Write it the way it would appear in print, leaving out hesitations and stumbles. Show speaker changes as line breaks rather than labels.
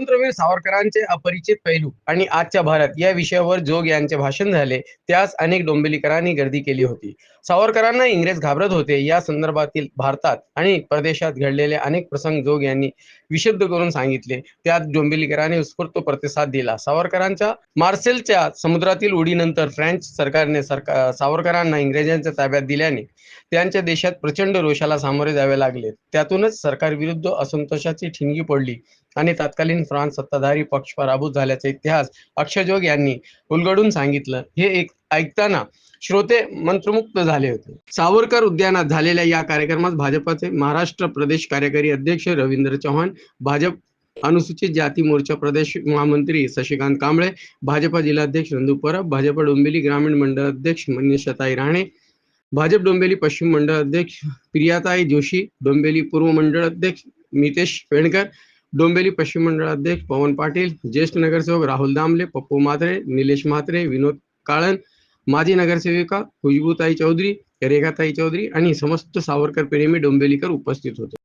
स्वातंत्र्यवीर सावरकरांचे अपरिचित पैलू आणि आजच्या भारत या विषयावर जोग यांचे भाषण झाले. त्यास अनेक डोंबिवलीकरांनी गर्दी केली होती. सावरकरांना इंग्रज घाबरत होते या संदर्भातील भारतात आणि परदेशात घडलेले अनेक प्रसंग जोग यांनी विशुद्ध करून सांगितले. त्यात डोंबिवलीकरांनी उत्स्फूर्त प्रतिसाद दिला. सावरकरांच्या मार्सेलच्या समुद्रातील उडीनंतर फ्रेंच सरकारने सावरकरांना इंग्रजांच्या ताब्यात दिल्याने त्यांच्या देशात प्रचंड रोषाला सामोरे जावे लागले. त्यातूनच सरकारविरुद्ध असंतोषाची ठिणगी पडली आणि तत्कालीन फ्रान्स सत्ताधारी पक्ष पराभूत झाल्याचा इतिहास अक्षयजोग यांनी उलगडून सांगितलं. हे ऐकताना श्रोते मंत्रमुग्ध झाले होते. सावरकर उद्यानात झालेल्या या कार्यक्रमात भाजपचे महाराष्ट्र प्रदेश कार्यकारी अध्यक्ष रवींद्र चव्हाण, भाजप अनुसूचित जाती मोर्चा प्रदेश महामंत्री शशिकांत कांबळे, भाजप जिल्हाध्यक्ष नंदू परब, भाजप डोंबिवली ग्रामीण मंडळ अध्यक्ष मनीषाताई राणे, भाजप डोंबिवली पश्चिम मंडळ अध्यक्ष प्रियाताई जोशी, डोंबिवली पूर्व मंडळ अध्यक्ष मितेश पेणकर, डोंबिवली पश्चिम मंडळ अध्यक्ष पवन पाटील, ज्येष्ठ नगरसेवक राहुल दामले, पप्पू म्हात्रे, निलेश म्हात्रे, विनोद काळन, माजी नगरसेविका खुशबूताई चौधरी, रेखाताई चौधरी आणि समस्त सावरकर प्रेमी डोंबिवलीकर उपस्थित होते.